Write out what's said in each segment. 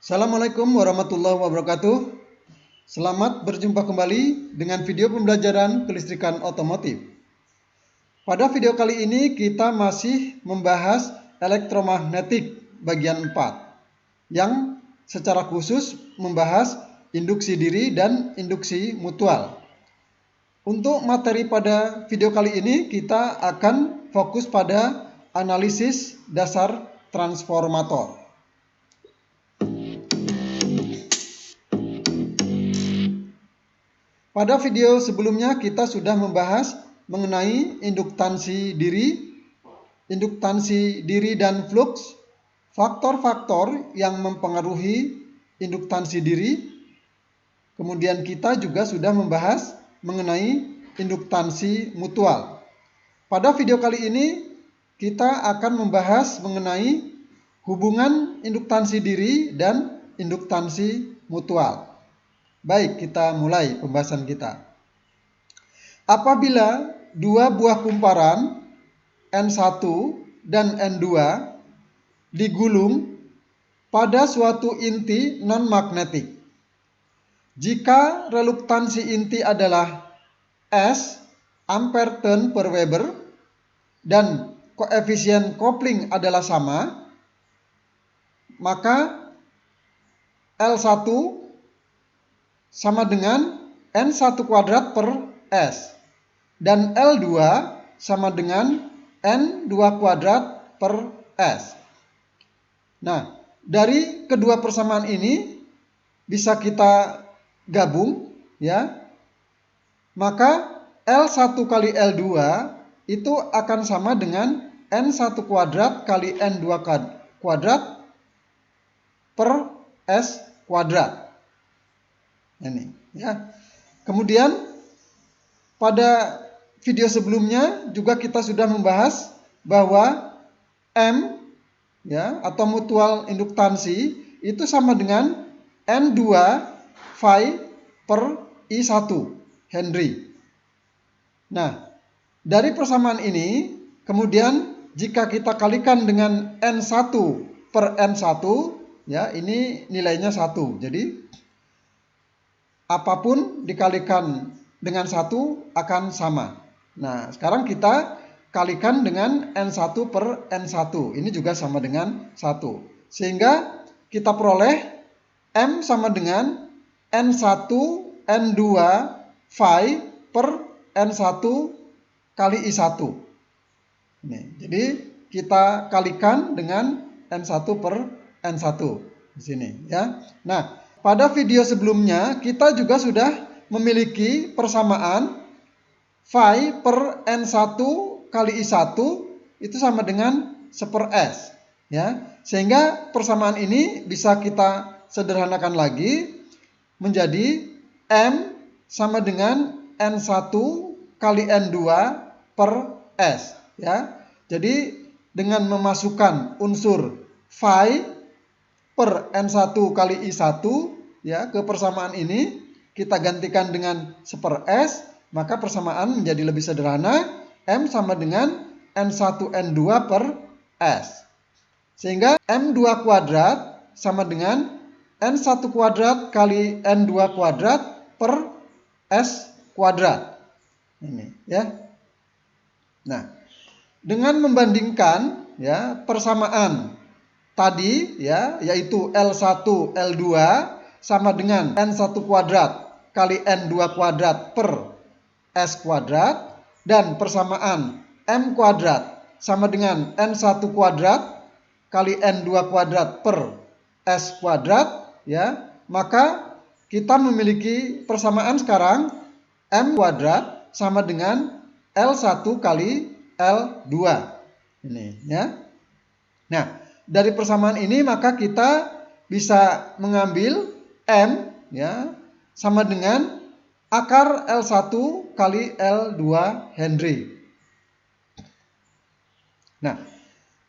Assalamualaikum warahmatullahi wabarakatuh. Selamat berjumpa kembali dengan video pembelajaran kelistrikan otomotif. Pada video kali ini kita masih membahas elektromagnetik bagian 4 yang secara khusus membahas induksi diri dan induksi mutual. Untuk materi pada video kali ini kita akan fokus pada analisis dasar transformator. Pada video sebelumnya kita sudah membahas mengenai induktansi diri dan flux, faktor-faktor yang mempengaruhi induktansi diri. Kemudian kita juga sudah membahas mengenai induktansi mutual. Pada video kali ini kita akan membahas mengenai hubungan induktansi diri dan induktansi mutual. Baik, kita mulai pembahasan kita. Apabila dua buah kumparan N1 dan N2 digulung pada suatu inti non-magnetik, jika reluktansi inti adalah S ampere turn per Weber dan koefisien kopling adalah sama, maka L1 sama dengan N1 kuadrat per S dan L2 sama dengan N2 kuadrat per S. Nah, dari kedua persamaan ini bisa kita gabung ya. Maka L1 kali L2 itu akan sama dengan N1 kuadrat kali N2 kuadrat per S kuadrat. Ini ya. Kemudian pada video sebelumnya juga kita sudah membahas bahwa M ya atau mutual induktansi itu sama dengan N2 phi per I1 Henry. Nah, dari persamaan ini kemudian jika kita kalikan dengan N1 per N1 ya, ini nilainya 1. Jadi apapun dikalikan dengan 1 akan sama. Nah, sekarang kita kalikan dengan N1 per N1. Ini juga sama dengan 1. Sehingga kita peroleh M sama dengan N1 N2 phi per N1 kali I1. Ini, jadi kita kalikan dengan N1 per N1 di sini ya. Nah, pada video sebelumnya kita juga sudah memiliki persamaan phi per N1 kali I1 itu sama dengan 1/S ya. Sehingga persamaan ini bisa kita sederhanakan lagi menjadi M sama dengan N1 kali N2 per S ya. Jadi dengan memasukkan unsur phi per N1 kali I1 ya ke persamaan ini kita gantikan dengan 1/S, maka persamaan menjadi lebih sederhana. M sama dengan N1 N2 per S. Sehingga M2 kuadrat sama dengan N1 kuadrat kali N2 kuadrat per S kuadrat. Ini ya. Nah, dengan membandingkan ya persamaan tadi ya, yaitu L1 L2 sama dengan N1 kuadrat kali N2 kuadrat per S kuadrat, dan persamaan M kuadrat sama dengan N1 kuadrat kali N2 kuadrat per S kuadrat ya, maka kita memiliki persamaan sekarang M kuadrat sama dengan L1 kali L2 ini ya. Nah, dari persamaan ini maka kita bisa mengambil M ya sama dengan akar L1 kali L2 Henry. Nah,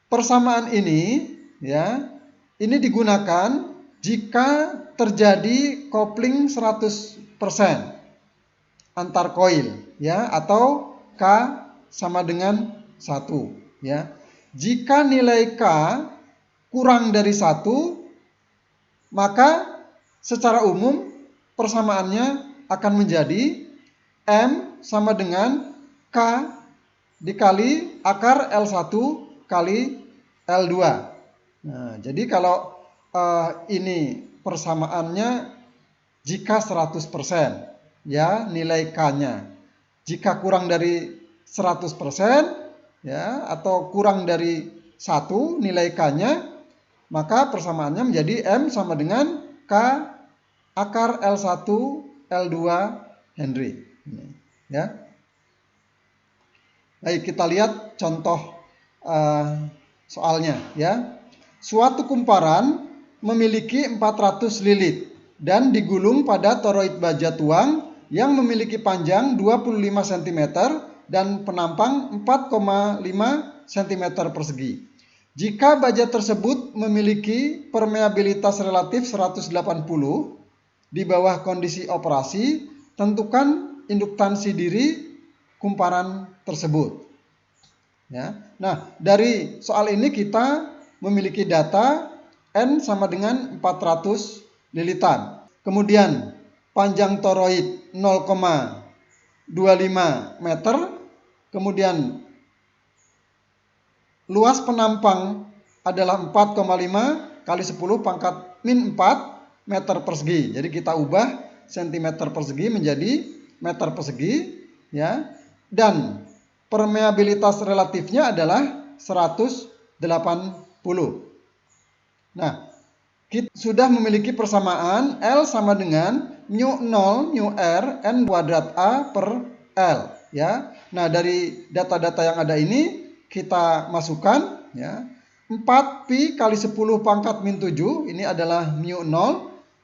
persamaan ini ya, ini digunakan jika terjadi kopling 100% antar koil ya, atau K sama dengan 1 ya. Jika nilai K kurang dari 1, maka secara umum persamaannya akan menjadi M sama dengan K dikali akar L1 kali L2. Nah, jadi kalau ini persamaannya jika 100%, ya, nilai K-nya. Jika kurang dari 100%, ya, atau kurang dari 1 nilai K-nya, maka persamaannya menjadi M sama dengan K akar L1 L2 Henry. Ya. Baik, kita lihat contoh soalnya, ya. Suatu kumparan memiliki 400 lilit dan digulung pada toroid baja tuang yang memiliki panjang 25 cm dan penampang 4,5 cm persegi. Jika baja tersebut memiliki permeabilitas relatif 180 di bawah kondisi operasi, tentukan induktansi diri kumparan tersebut. Ya. Nah, dari soal ini kita memiliki data N sama dengan 400 lilitan. Kemudian panjang toroid 0,25 meter. Kemudian luas penampang adalah 4,5 kali 10 pangkat min 4 meter persegi. Jadi kita ubah cm persegi menjadi meter persegi, ya. Dan permeabilitas relatifnya adalah 180. Nah, kita sudah memiliki persamaan L sama dengan μ0 μr n kuadrat A per L, ya. Nah, dari data-data yang ada ini kita masukkan, ya. 4pi kali 10 pangkat min 7 ini adalah μ0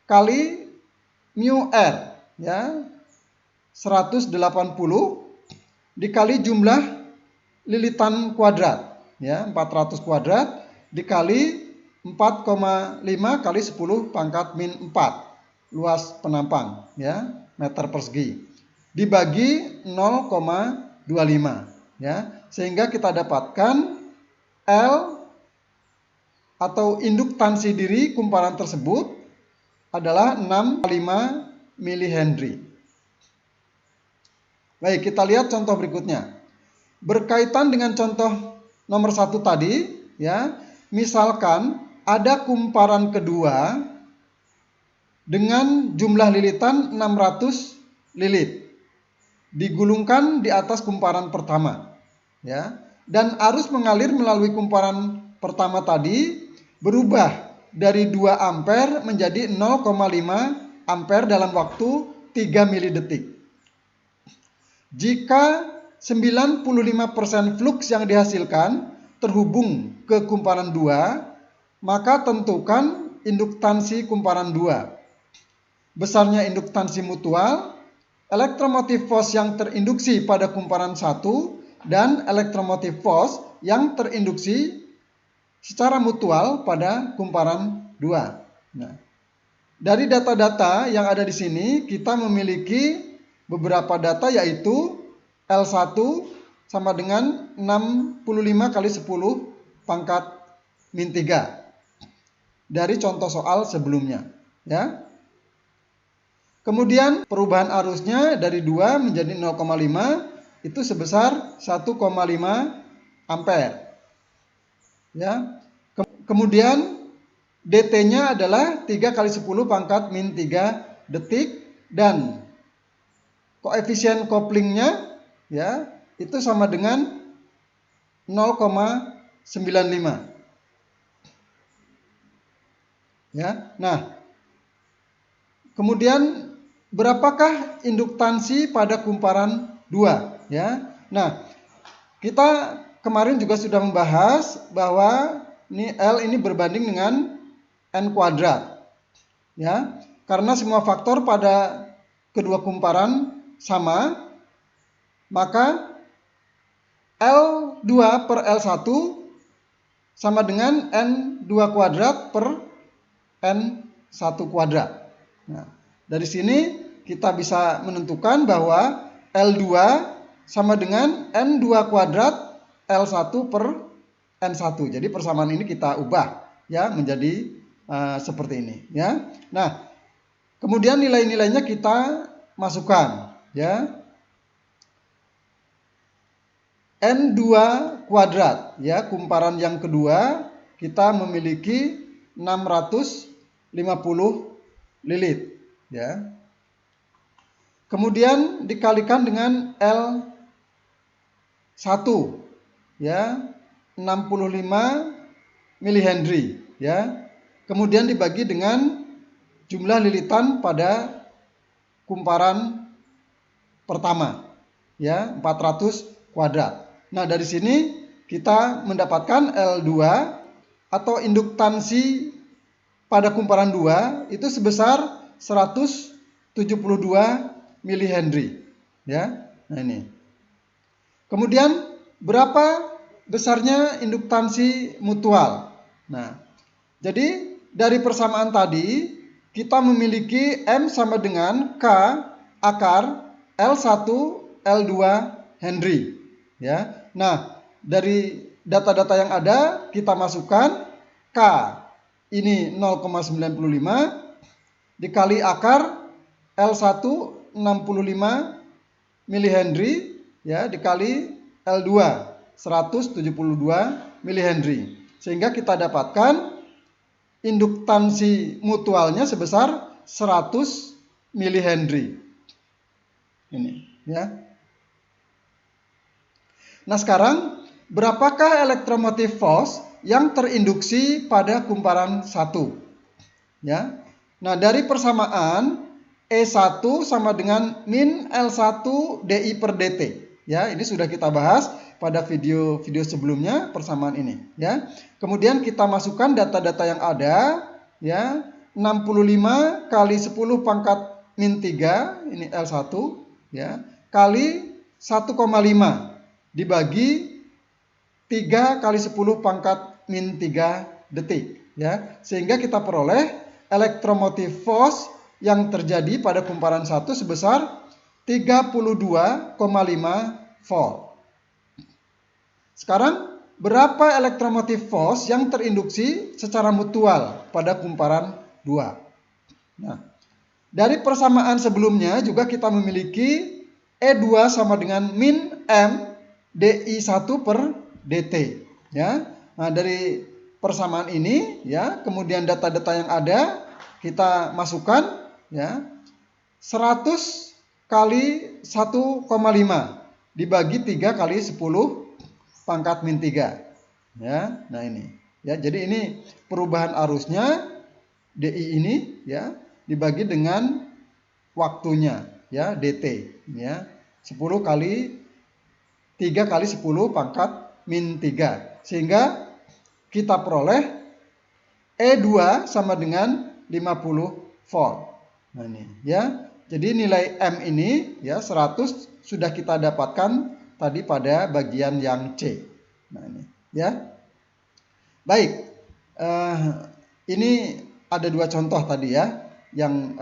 kali μr, ya. 180 dikali jumlah lilitan kuadrat, ya, 400 kuadrat dikali 4,5 kali 10 pangkat min 4 luas penampang, ya, meter persegi dibagi 0,25, ya, sehingga kita dapatkan L atau induktansi diri kumparan tersebut adalah 6,5 mH. Baik, kita lihat contoh berikutnya. Berkaitan dengan contoh nomor 1 tadi, ya, misalkan ada kumparan kedua dengan jumlah lilitan 600 lilit digulungkan di atas kumparan pertama, ya, dan arus mengalir melalui kumparan pertama tadi berubah dari 2 ampere menjadi 0,5 ampere dalam waktu 3 milidetik. Jika 95% fluks yang dihasilkan terhubung ke kumparan 2, maka tentukan induktansi kumparan 2. Besarnya induktansi mutual, elektromotif force yang terinduksi pada kumparan 1, dan elektromotif force yang terinduksi secara mutual pada kumparan 2. Nah, dari data-data yang ada di sini kita memiliki beberapa data, yaitu L1 sama dengan 65 kali 10 pangkat min 3 dari contoh soal sebelumnya, ya. Kemudian perubahan arusnya dari 2 menjadi 0,5 itu sebesar 1,5 ampere, ya. Kemudian DT-nya adalah 3 kali 10 pangkat min 3 detik dan koefisien koplingnya, ya, itu sama dengan 0,95. Ya. Nah, kemudian berapakah induktansi pada kumparan 2, ya? Nah, kita kemarin juga sudah membahas bahwa ini L ini berbanding dengan N kuadrat, ya. Karena semua faktor pada kedua kumparan sama, maka L2 per L1 sama dengan N2 kuadrat per N1 kuadrat. Nah, dari sini kita bisa menentukan bahwa L2 sama dengan N2 kuadrat L1 per N1. Jadi persamaan ini kita ubah, ya, menjadi seperti ini ya. Nah, kemudian nilai-nilainya kita masukkan ya. N2 kuadrat ya, kumparan yang kedua kita memiliki 650 lilit ya. Kemudian dikalikan dengan L1 ya, 65 milihenry ya. Kemudian dibagi dengan jumlah lilitan pada kumparan pertama ya, 400 kuadrat. Nah, dari sini kita mendapatkan L2 atau induktansi pada kumparan 2 itu sebesar 172 milihenry ya. Nah, ini. Kemudian berapa besarnya induktansi mutual? Nah, jadi dari persamaan tadi kita memiliki M sama dengan K akar L1 L2 Henry ya. Nah, dari data-data yang ada kita masukkan K ini 0,95 dikali akar L1 65 milihenry ya, dikali L2 172 milihenry, sehingga kita dapatkan induktansi mutualnya sebesar 100 milihenry. Ini ya. Nah, sekarang berapakah elektromotif force yang terinduksi pada kumparan 1? Ya. Nah, dari persamaan E1 sama dengan min L1 dI per dt. Ya, ini sudah kita bahas pada video sebelumnya persamaan ini ya. Kemudian kita masukkan data-data yang ada ya, 65 kali 10 pangkat min 3 ini L1 ya, kali 1,5 dibagi 3 kali 10 pangkat min 3 detik ya, sehingga kita peroleh elektromotif force yang terjadi pada kumparan 1 sebesar 32,5 volt. Sekarang berapa elektromotif force yang terinduksi secara mutual pada kumparan 2? Nah, dari persamaan sebelumnya juga kita memiliki E2 sama dengan min M dI1 per dt ya. Nah, dari persamaan ini ya, kemudian data-data yang ada kita masukkan ya, 100 kali 1,5 dibagi 3 kali 10 pangkat min 3 ya. Nah, ini ya, jadi ini perubahan arusnya DI ini ya, dibagi dengan waktunya ya, dt ya, 10 kali 3 kali 10 pangkat min 3, sehingga kita peroleh E2 sama dengan 50 volt. Nah, ini ya. Jadi nilai M ini ya 100 sudah kita dapatkan tadi pada bagian yang C. Nah, ini ya. Baik. Ini ada dua contoh tadi ya yang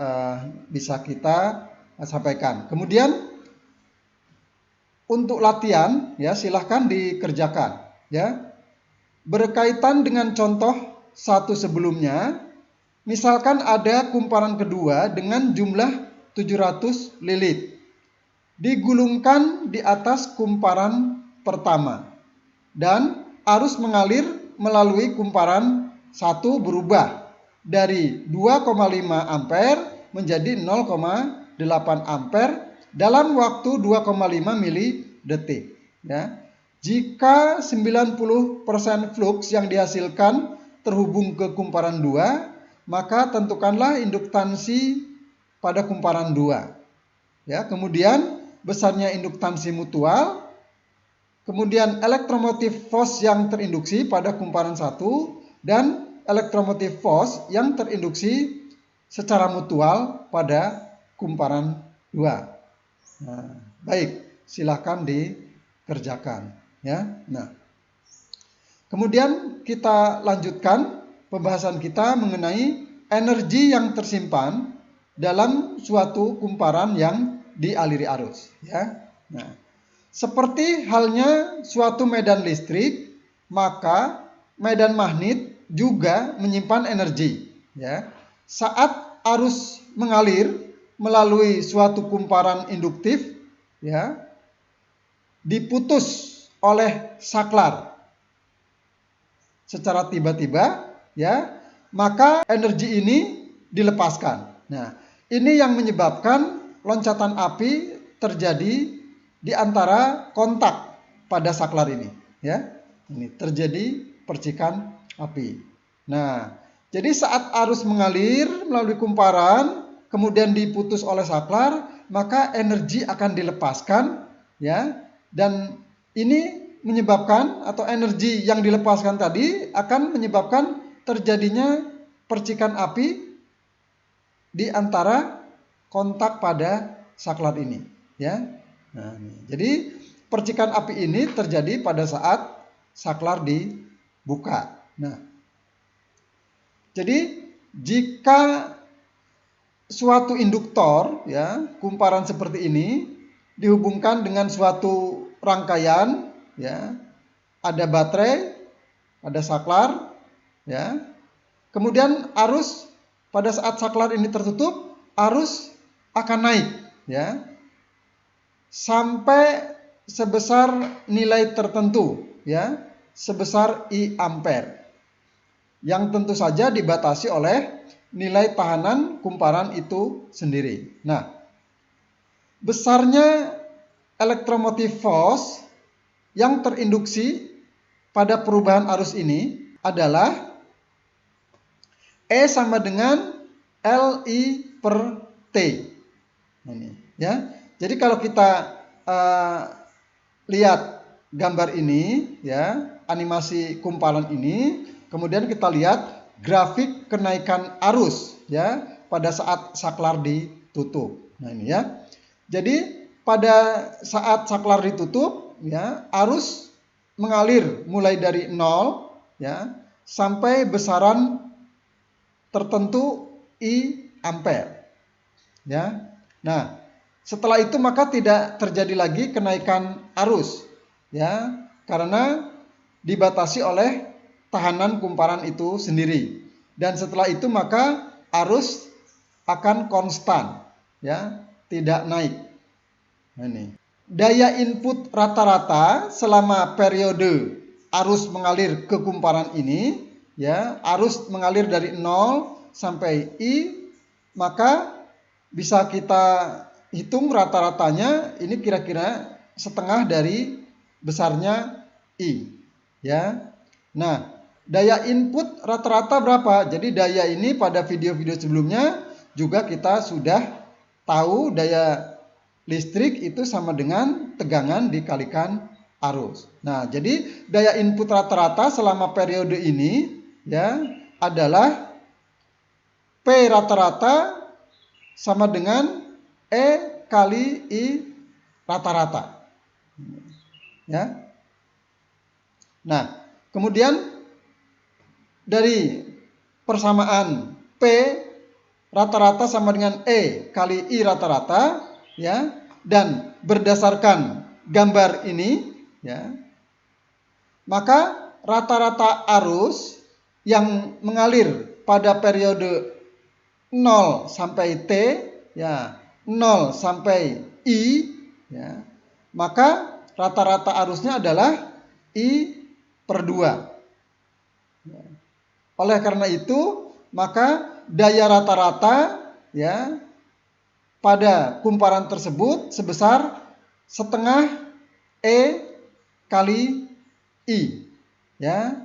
bisa kita sampaikan. Kemudian untuk latihan ya silahkan dikerjakan ya. Berkaitan dengan contoh satu sebelumnya, misalkan ada kumparan kedua dengan jumlah 700 lilit digulungkan di atas kumparan pertama dan arus mengalir melalui kumparan 1 berubah dari 2,5 ampere menjadi 0,8 ampere dalam waktu 2,5 mili detik ya. Jika 90% flux yang dihasilkan terhubung ke kumparan 2, maka tentukanlah induktansi pada kumparan 2 ya. Kemudian besarnya induktansi mutual, kemudian elektromotif force yang terinduksi pada kumparan 1 dan elektromotif force yang terinduksi secara mutual pada kumparan 2. Nah, baik, silakan dikerjakan ya. Nah, kemudian kita lanjutkan pembahasan kita mengenai energi yang tersimpan dalam suatu kumparan yang dialiri arus ya. Nah, seperti halnya suatu medan listrik, maka medan magnet juga menyimpan energi ya. Saat arus mengalir melalui suatu kumparan induktif, ya, diputus oleh saklar secara tiba-tiba, ya, maka energi ini dilepaskan. Nah, ini yang menyebabkan loncatan api terjadi di antara kontak pada saklar ini, ya. Ini terjadi percikan api. Nah, jadi saat arus mengalir melalui kumparan kemudian diputus oleh saklar, maka energi akan dilepaskan, ya. Dan ini menyebabkan atau energi yang dilepaskan tadi akan menyebabkan terjadinya percikan api di antara kontak pada saklar ini, ya. Nah, jadi percikan api ini terjadi pada saat saklar dibuka. Nah, jadi jika suatu induktor, ya, kumparan seperti ini dihubungkan dengan suatu rangkaian, ya, ada baterai, ada saklar, ya. Kemudian arus pada saat saklar ini tertutup, arus akan naik, ya, sampai sebesar nilai tertentu, ya, sebesar I ampere, yang tentu saja dibatasi oleh nilai tahanan kumparan itu sendiri. Nah, besarnya elektromotif force yang terinduksi pada perubahan arus ini adalah E sama dengan LI per T. Ini, ya. Jadi kalau kita lihat gambar ini, ya, animasi kumparan ini, kemudian kita lihat grafik kenaikan arus, ya, pada saat saklar ditutup. Nah, ini, ya. Jadi pada saat saklar ditutup, ya, arus mengalir mulai dari 0, ya, sampai besaran tertentu I ampere, ya. Nah, setelah itu maka tidak terjadi lagi kenaikan arus, ya, karena dibatasi oleh tahanan kumparan itu sendiri. Dan setelah itu maka arus akan konstan, ya, tidak naik. Nah, ini. Daya input rata-rata selama periode arus mengalir ke kumparan ini, ya, arus mengalir dari 0 sampai I, maka bisa kita hitung rata-ratanya ini kira-kira setengah dari besarnya I, ya. Nah, daya input rata-rata berapa? Jadi daya ini pada video-video sebelumnya juga kita sudah tahu daya listrik itu sama dengan tegangan dikalikan arus. Nah, jadi daya input rata-rata selama periode ini, ya, adalah P rata-rata sama dengan E kali I rata-rata. Ya. Nah, kemudian dari persamaan P rata-rata sama dengan E kali I rata-rata, ya, dan berdasarkan gambar ini, ya, maka rata-rata arus yang mengalir pada periode 0 sampai T, ya, 0 sampai I, ya, maka rata-rata arusnya adalah I per 2. Ya. Oleh karena itu, maka daya rata-rata, ya, pada kumparan tersebut sebesar setengah E kali I, ya.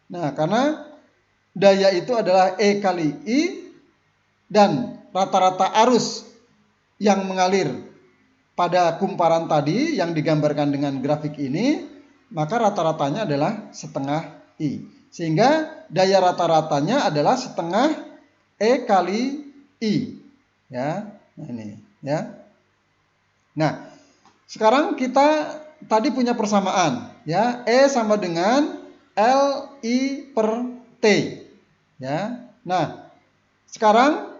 Nah, karena daya itu adalah E kali I dan rata-rata arus yang mengalir pada kumparan tadi yang digambarkan dengan grafik ini, maka rata-ratanya adalah setengah I. Sehingga daya rata-ratanya adalah setengah E kali I, ya. Nah, ini, ya. Nah, sekarang kita tadi punya persamaan, ya. E sama dengan LI per T, ya. Nah, sekarang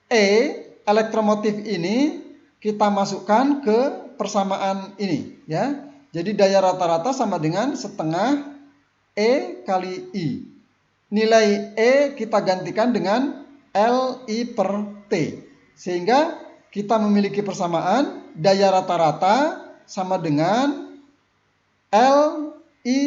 E elektromotif ini kita masukkan ke persamaan ini, ya. Jadi daya rata-rata sama dengan setengah E kali I. nilai E kita gantikan dengan LI per T. Sehingga kita memiliki persamaan daya rata-rata sama dengan LI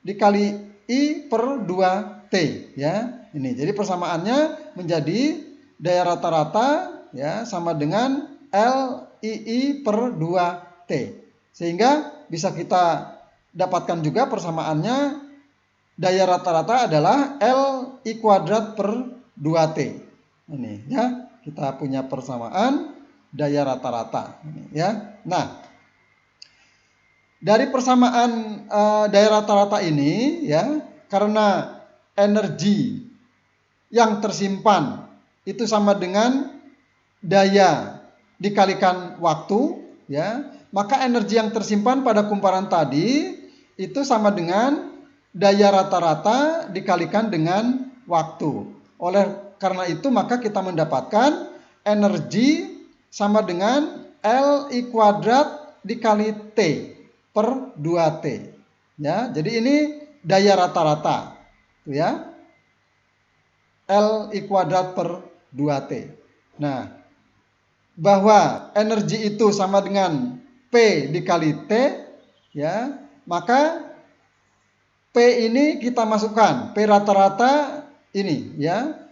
dikali I per 2T ya. Ini jadi persamaannya menjadi daya rata-rata ya sama dengan LII per 2T. Sehingga bisa kita dapatkan juga persamaannya daya rata-rata adalah LI kuadrat per 2T. Ini ya, kita punya persamaan daya rata-rata ya. Nah, dari persamaan daya rata-rata ini ya, karena energi yang tersimpan itu sama dengan daya dikalikan waktu ya, maka energi yang tersimpan pada kumparan tadi itu sama dengan daya rata-rata dikalikan dengan waktu. Oleh karena itu maka kita mendapatkan energi sama dengan LI kuadrat dikali T per 2T. Ya, jadi ini daya rata-rata. Ya. LI kuadrat per 2T. Nah, bahwa energi itu sama dengan P dikali T, ya, maka P ini kita masukkan, P rata-rata ini, ya.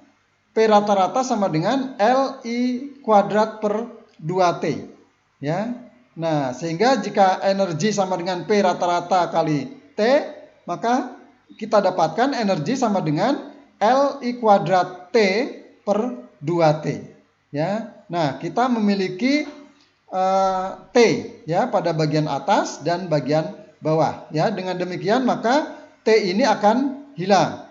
P rata-rata sama dengan LI kuadrat per 2T, ya. Nah, sehingga jika energi sama dengan P rata-rata kali T, maka kita dapatkan energi sama dengan LI kuadrat T per 2T. Ya. Nah, kita memiliki T ya pada bagian atas dan bagian bawah. Ya, dengan demikian maka T ini akan hilang.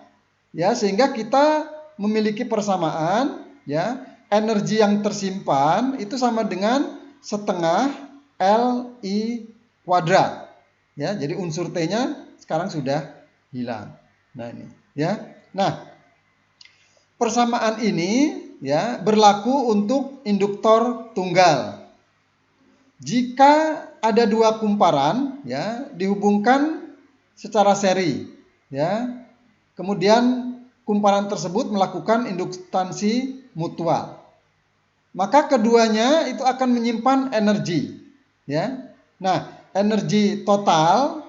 Ya, sehingga kita memiliki persamaan ya, energi yang tersimpan itu sama dengan setengah LI kuadrat. Ya, jadi unsur T-nya sekarang sudah hilang. Nah, ini ya. Nah, persamaan ini ya berlaku untuk induktor tunggal. Jika ada dua kumparan ya dihubungkan secara seri ya. Kemudian kumparan tersebut melakukan induktansi mutual. Maka keduanya itu akan menyimpan energi ya. Nah, energi total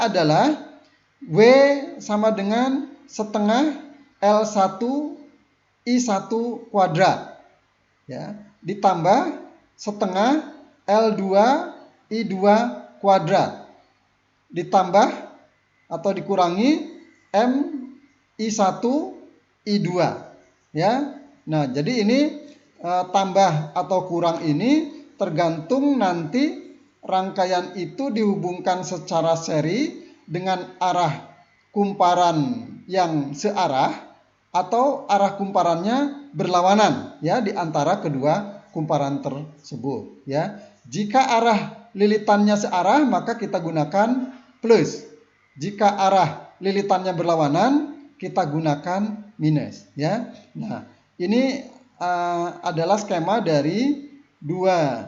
adalah W sama dengan setengah L1 I1 kuadrat ya, ditambah setengah L2 I2 kuadrat ditambah atau dikurangi M I1 I2 ya. Nah, jadi ini tambah atau kurang ini tergantung nanti rangkaian itu dihubungkan secara seri dengan arah kumparan yang searah atau arah kumparannya berlawanan ya di antara kedua kumparan tersebut ya. Jika arah lilitannya searah maka kita gunakan plus. Jika arah lilitannya berlawanan kita gunakan minus ya. Nah, ini adalah skema dari dua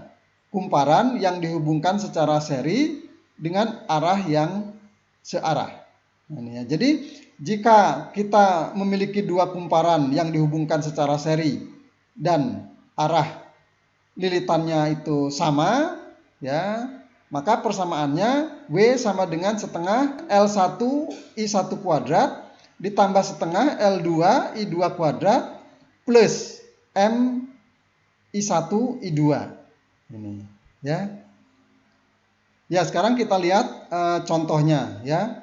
kumparan yang dihubungkan secara seri dengan arah yang searah. Nah, ini ya. Jadi jika kita memiliki dua kumparan yang dihubungkan secara seri dan arah lilitannya itu sama ya, maka persamaannya W sama dengan setengah L1 I1 kuadrat ditambah setengah L2 I2 kuadrat plus M I1 I2. Ini ya. Ya, sekarang kita lihat contohnya ya.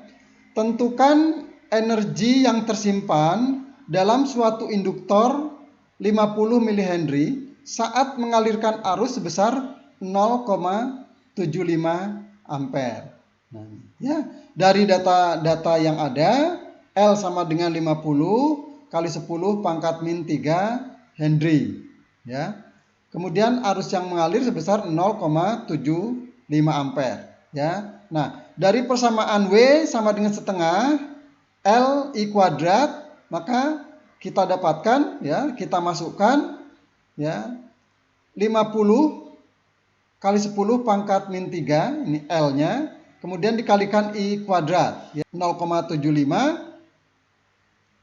Tentukan energi yang tersimpan dalam suatu induktor 50 mH saat mengalirkan arus sebesar 0,75 ampere. Nah, ya, dari data-data yang ada, L sama dengan 50 kali 10 pangkat min 3 Henry. Ya. Kemudian arus yang mengalir sebesar 0,75 ampere. Ya. Nah, dari persamaan W sama dengan setengah L I kuadrat, maka kita dapatkan ya, kita masukkan ya 50 kali 10 pangkat min 3, ini L-nya, kemudian dikalikan I kuadrat ya, 0,75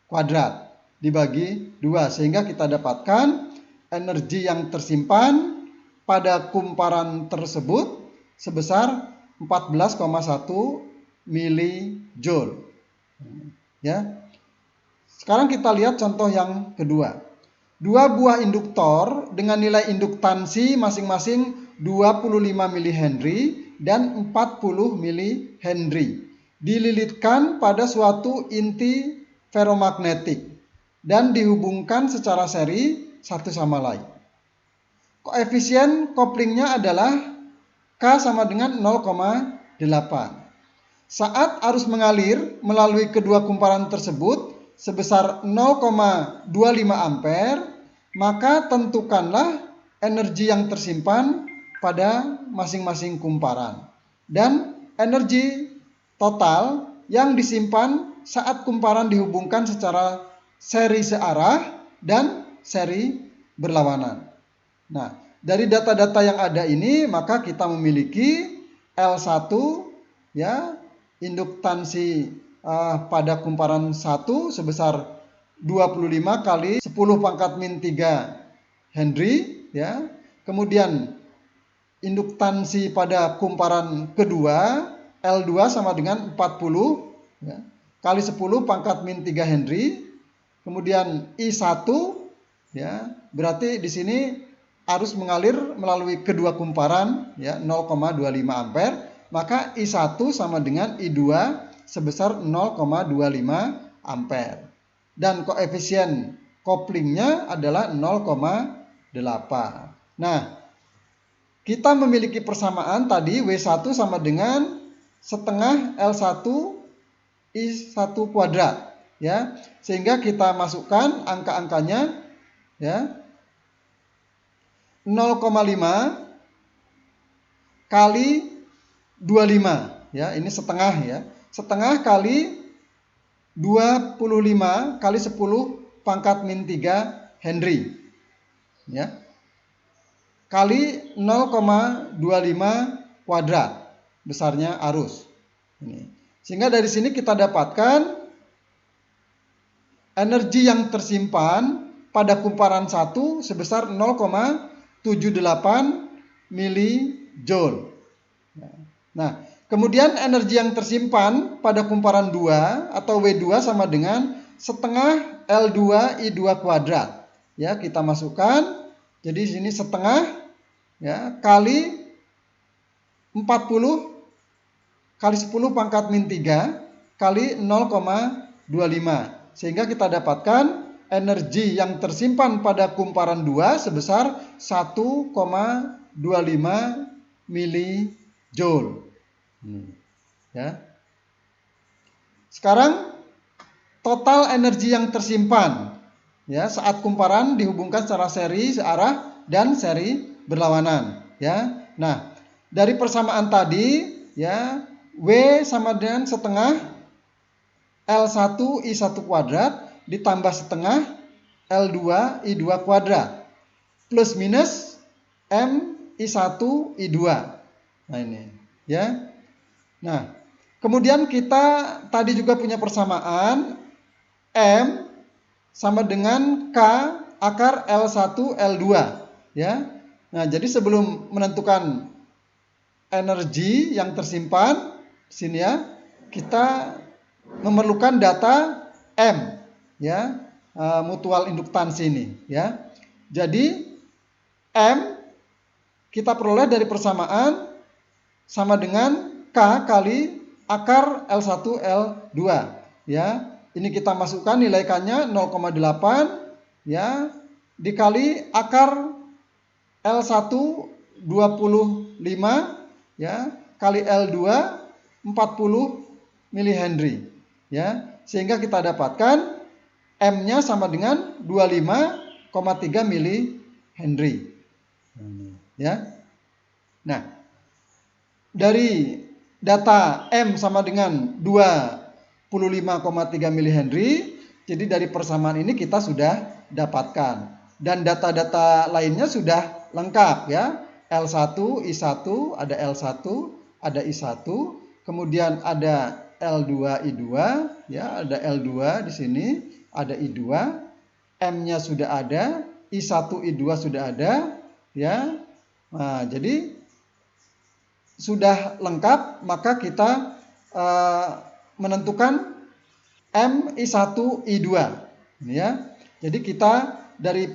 kuadrat dibagi 2, sehingga kita dapatkan energi yang tersimpan pada kumparan tersebut sebesar 14,1 milijoule. Ya. Sekarang kita lihat contoh yang kedua. Dua buah induktor dengan nilai induktansi masing-masing 25 milihenry dan 40 milihenry dililitkan pada suatu inti ferromagnetik dan dihubungkan secara seri satu sama lain. Koefisien koplingnya adalah K sama dengan 0,8. Saat arus mengalir melalui kedua kumparan tersebut sebesar 0,25 ampere, maka tentukanlah energi yang tersimpan pada masing-masing kumparan dan energi total yang disimpan saat kumparan dihubungkan secara seri searah dan seri berlawanan. Nah, dari data-data yang ada ini maka kita memiliki L1 ya, induktansi pada kumparan 1 sebesar 25 kali 10 pangkat min 3 Henry ya. Kemudian induktansi pada kumparan kedua L2 sama dengan 40 ya, kali 10 pangkat min 3 Henry. Kemudian I1 ya, berarti di sini arus mengalir melalui kedua kumparan ya 0,25 ampere, maka I1 sama dengan I2 sebesar 0,25 ampere. Dan koefisien koplingnya adalah 0,8. Nah, kita memiliki persamaan tadi W1 sama dengan setengah L1 I1 kuadrat ya. Sehingga kita masukkan angka-angkanya ya. 0,5 kali 25 ya, ini setengah ya. Setengah kali 25 kali 10 pangkat min 3 Henry ya, kali 0,25 kuadrat besarnya arus ini. Sehingga dari sini kita dapatkan energi yang tersimpan pada kumparan 1 sebesar 0,78 milijoule. Nah, kemudian energi yang tersimpan pada kumparan 2 atau W2 sama dengan setengah L2 I2 kuadrat. Ya, kita masukkan. Jadi sini setengah ya kali 40 kali 10 pangkat min 3 kali 0,25. Sehingga kita dapatkan energi yang tersimpan pada kumparan 2 sebesar 1,25 milijoule. Ya. Sekarang total energi yang tersimpan ya saat kumparan dihubungkan secara seri searah dan seri berlawanan ya. Nah, dari persamaan tadi ya, W sama dengan setengah L1 I1 kuadrat ditambah setengah L2 I2 kuadrat plus minus M I1 I2. Nah, ini ya. Nah, kemudian kita tadi juga punya persamaan M sama dengan K akar L1 L2 ya. Nah, jadi sebelum menentukan energi yang tersimpan di sini ya, kita memerlukan data M ya, mutual induktansi ini ya. Jadi M kita peroleh dari persamaan sama dengan K kali akar L1 L2 ya. Ini kita masukkan nilai K-nya 0,8 ya dikali akar L1 25 ya kali L2 40 milihenry ya. Sehingga kita dapatkan M-nya sama dengan 25,3 milihenry ya. Nah, dari data M sama dengan 25,3 milihenry, jadi dari persamaan ini kita sudah dapatkan. Dan data-data lainnya sudah lengkap ya. L1, I1, ada L1, ada I1, kemudian ada L2, I2 ya, ada L2 di sini, ada I2, M-nya sudah ada, I1, I2 sudah ada, ya. Nah, jadi sudah lengkap, maka kita menentukan M, I1, I2. Ya. Jadi kita dari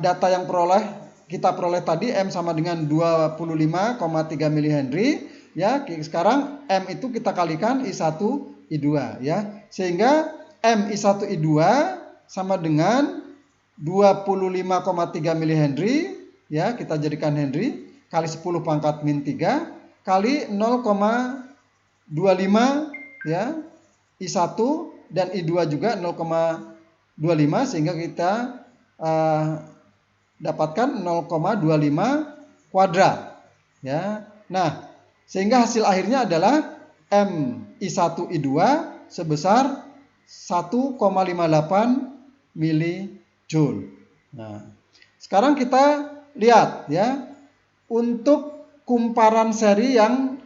data yang kita peroleh tadi M sama dengan 25,3 mH, ya. Sekarang M itu kita kalikan I1, I2, ya. Sehingga M I1 I2 sama dengan 25,3 mH, ya, kita jadikan Henry, kali 10 pangkat min 3 kali 0,25, ya, I1 dan I2 juga 0,25, sehingga kita dapatkan 0,25 kuadrat, ya. Nah, sehingga hasil akhirnya adalah M I1 I2 sebesar 1,58 milijoule. Nah, sekarang kita lihat, ya, untuk kumparan seri yang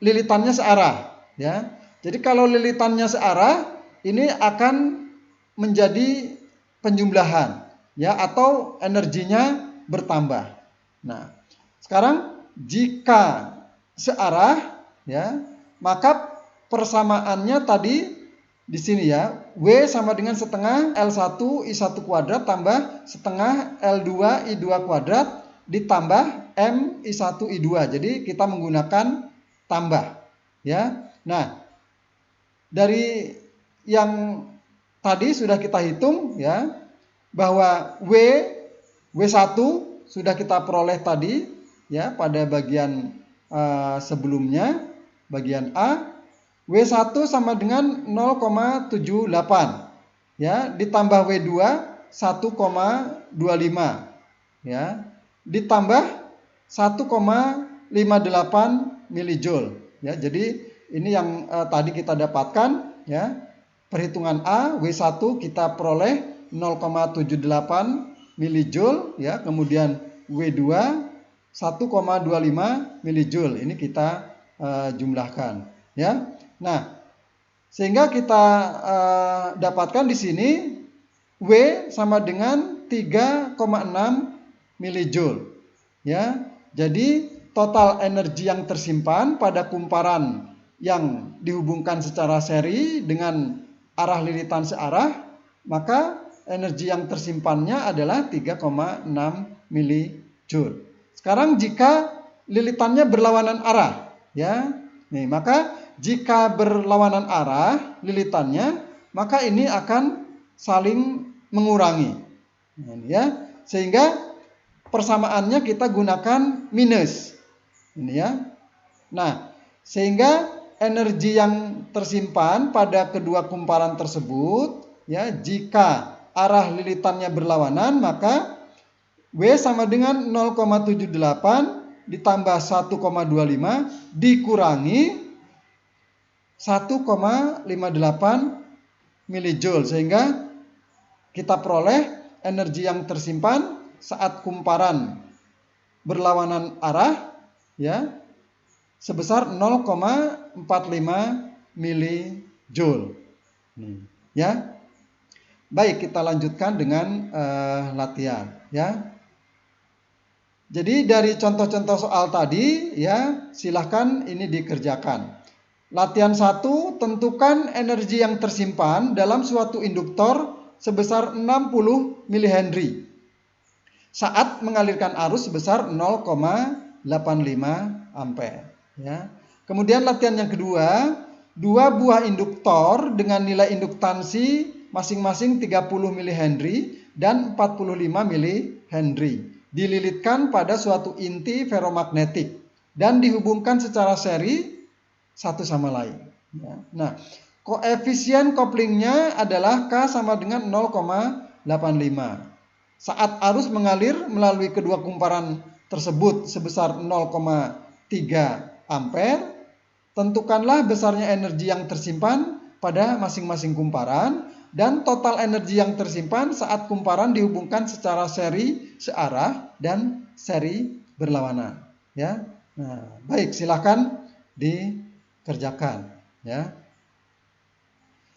lilitannya searah, ya. Jadi kalau lilitannya searah, ini akan menjadi penjumlahan, ya, atau energinya bertambah. Nah, sekarang jika searah, ya, maka persamaannya tadi di sini, ya, W sama dengan setengah L1 I1 kuadrat tambah setengah L2 I2 kuadrat ditambah M I1 I2. Jadi kita menggunakan tambah, ya. Nah, dari yang tadi sudah kita hitung, ya, bahwa W1 sudah kita peroleh tadi, ya, pada bagian sebelumnya, bagian A. W1 sama dengan 0,78, ya, ditambah W2 1,25, ya, ditambah 1,58 milijoule, ya. Jadi ini yang tadi kita dapatkan, ya. Perhitungan A, W1 kita peroleh 0,78 milijoule, ya. Kemudian W2 1,25 milijoule. Ini kita jumlahkan, ya. Nah, sehingga kita dapatkan di sini W sama dengan 3,6 milijoule, ya. Jadi total energi yang tersimpan pada kumparan yang dihubungkan secara seri dengan arah lilitan searah, maka energi yang tersimpannya adalah 3,6 milijoule. Sekarang jika lilitannya berlawanan arah, ya. Nih, maka jika berlawanan arah lilitannya, maka ini akan saling mengurangi, ya. Sehingga persamaannya kita gunakan minus, ini, ya. Nah, sehingga energi yang tersimpan pada kedua kumparan tersebut, ya, jika arah lilitannya berlawanan, maka W sama dengan 0,78 ditambah 1,25 dikurangi 1,58 milijoule, sehingga kita peroleh energi yang tersimpan saat kumparan berlawanan arah, ya, sebesar 0,45 milijoule. Ya. Baik, kita lanjutkan dengan latihan, ya. Jadi dari contoh-contoh soal tadi, ya, silahkan ini dikerjakan. Latihan 1, tentukan energi yang tersimpan dalam suatu induktor sebesar 60 mH saat mengalirkan arus sebesar 0,85 ampere, ya. Kemudian latihan yang kedua, 2 buah induktor dengan nilai induktansi masing-masing 30 mH dan 45 mH dililitkan pada suatu inti ferromagnetik dan dihubungkan secara seri satu sama lain, ya. Nah, koefisien koplingnya adalah K sama dengan 0,85. Saat arus mengalir melalui kedua kumparan tersebut sebesar 0,3 ampere, tentukanlah besarnya energi yang tersimpan pada masing-masing kumparan dan total energi yang tersimpan saat kumparan dihubungkan secara seri searah dan seri berlawanan, ya. Nah, baik, silakan dikerjakan, ya.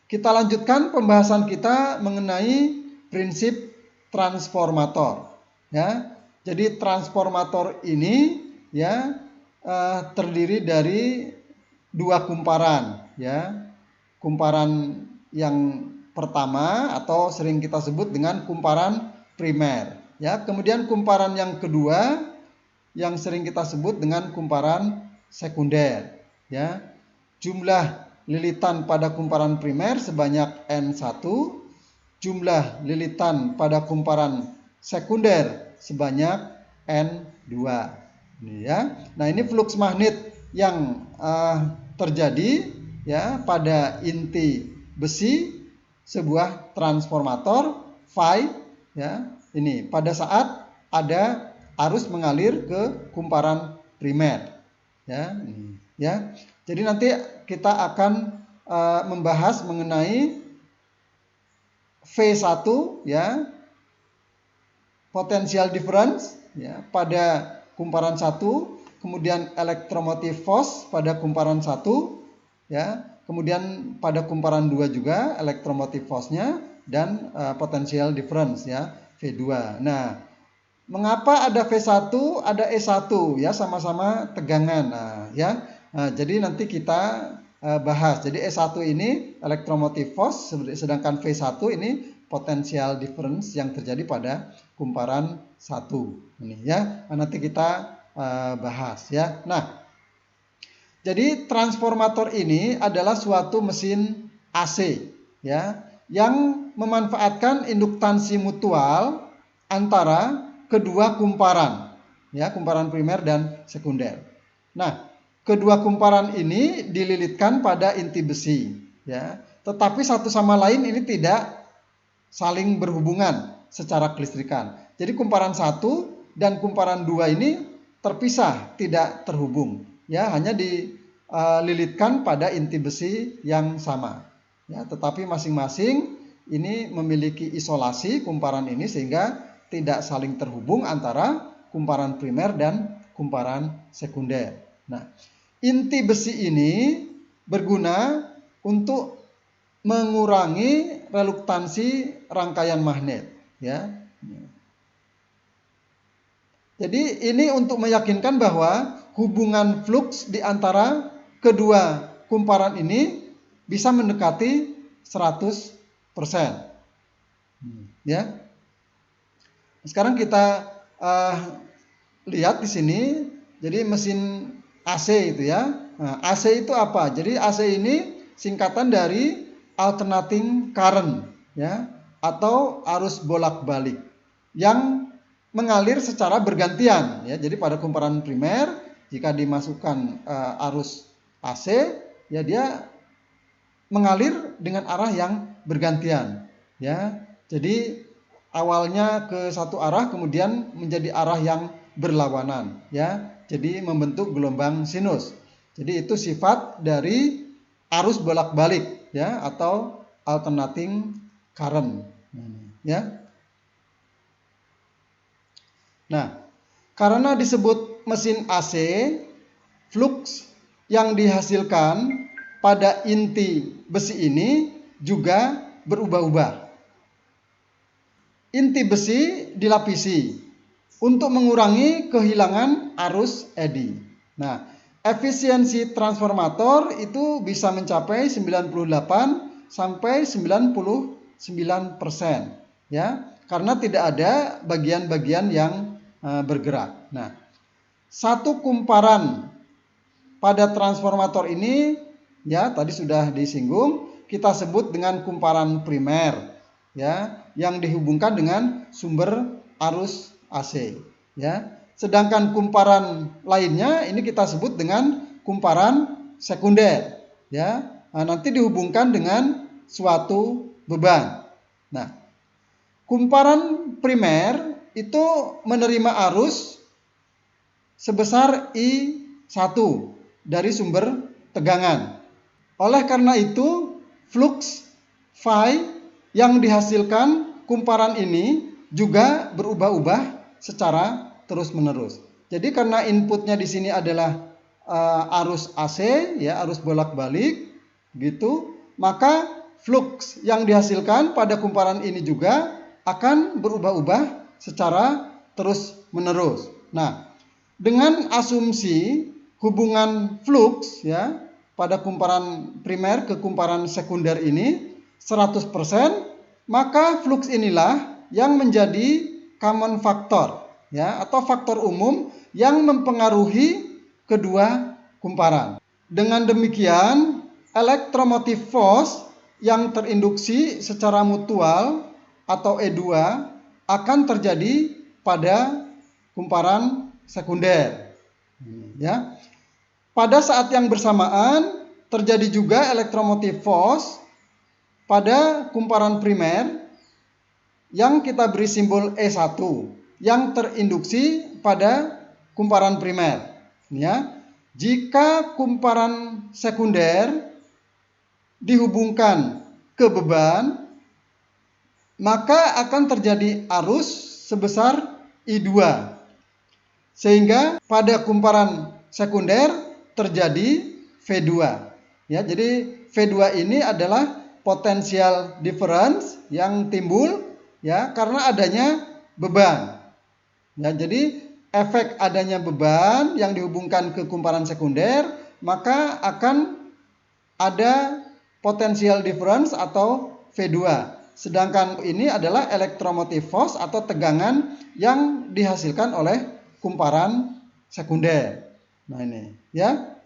Kita lanjutkan pembahasan kita mengenai prinsip transformator. Ya, jadi transformator ini ya terdiri dari dua kumparan. Ya, kumparan yang pertama atau sering kita sebut dengan kumparan primer. Ya, kemudian kumparan yang kedua yang sering kita sebut dengan kumparan sekunder. Ya, jumlah lilitan pada kumparan primer sebanyak N1, jumlah lilitan pada kumparan sekunder sebanyak N2. Ini ya. Nah, ini flux magnet yang terjadi ya pada inti besi sebuah transformator phi ya. Ini pada saat ada arus mengalir ke kumparan primer ya. Ya. Jadi nanti kita akan membahas mengenai V1 ya, potential difference ya pada kumparan 1, kemudian electromotive force pada kumparan 1 ya, kemudian pada kumparan 2 juga electromotive force-nya dan potential difference ya, V2. Nah, mengapa ada V1, ada E1 ya, sama-sama tegangan. Nah, ya. Nah, jadi nanti kita bahas. Jadi E1 ini electromotive force, sedangkan V1 ini potential difference yang terjadi pada kumparan 1. Ini ya. Nah, nanti kita bahas ya. Nah, jadi transformator ini adalah suatu mesin AC ya, yang memanfaatkan induktansi mutual antara kedua kumparan ya, kumparan primer dan sekunder. Nah, kedua kumparan ini dililitkan pada inti besi ya, tetapi satu sama lain ini tidak saling berhubungan secara kelistrikan. Jadi kumparan 1 dan kumparan 2 ini terpisah, tidak terhubung ya, hanya dililitkan pada inti besi yang sama ya, tetapi masing-masing ini memiliki isolasi kumparan ini sehingga tidak saling terhubung antara kumparan primer dan kumparan sekunder. Nah, inti besi ini berguna untuk mengurangi reluktansi rangkaian magnet ya. Jadi ini untuk meyakinkan bahwa hubungan flux di antara kedua kumparan ini bisa mendekati 100%. Ya. Sekarang kita lihat di sini, jadi mesin AC itu ya. Nah, AC itu apa? Jadi AC ini singkatan dari alternating current ya, atau arus bolak-balik yang mengalir secara bergantian ya. Jadi pada kumparan primer jika dimasukkan arus AC ya, dia mengalir dengan arah yang bergantian ya. Jadi awalnya ke satu arah kemudian menjadi arah yang berlawanan ya. Jadi membentuk gelombang sinus. Jadi itu sifat dari arus bolak-balik ya, atau alternating current ya. Nah, karena disebut mesin AC, flux yang dihasilkan pada inti besi ini juga berubah-ubah. Inti besi dilapisi untuk mengurangi kehilangan arus eddy. Nah, efisiensi transformator itu bisa mencapai 98 sampai 99% ya, karena tidak ada bagian-bagian yang bergerak. Nah, satu kumparan pada transformator ini ya, tadi sudah disinggung, kita sebut dengan kumparan primer ya, yang dihubungkan dengan sumber arus AC ya. Sedangkan kumparan lainnya ini kita sebut dengan kumparan sekunder ya. Nah, nanti dihubungkan dengan suatu beban. Nah, kumparan primer itu menerima arus sebesar I1 dari sumber tegangan. Oleh karena itu, flux phi yang dihasilkan kumparan ini juga berubah-ubah secara terus-menerus. Jadi karena inputnya di sini adalah arus AC ya, arus bolak-balik gitu, maka flux yang dihasilkan pada kumparan ini juga akan berubah-ubah secara terus-menerus. Nah, dengan asumsi hubungan flux ya pada kumparan primer ke kumparan sekunder ini 100%, maka flux inilah yang menjadi common factor ya atau faktor umum yang mempengaruhi kedua kumparan. Dengan demikian, electromotive force yang terinduksi secara mutual atau E2 akan terjadi pada kumparan sekunder. Ya. Pada saat yang bersamaan terjadi juga electromotive force pada kumparan primer yang kita beri simbol E1 yang terinduksi pada kumparan primer. Ya. Jika kumparan sekunder dihubungkan ke beban, maka akan terjadi arus sebesar I2. Sehingga pada kumparan sekunder terjadi V2. Ya, jadi V2 ini adalah potential difference yang timbul ya karena adanya beban. Ya, jadi efek adanya beban yang dihubungkan ke kumparan sekunder, maka akan ada potential difference atau V2. Sedangkan ini adalah electromotive force atau tegangan yang dihasilkan oleh kumparan sekunder. Nah ini ya.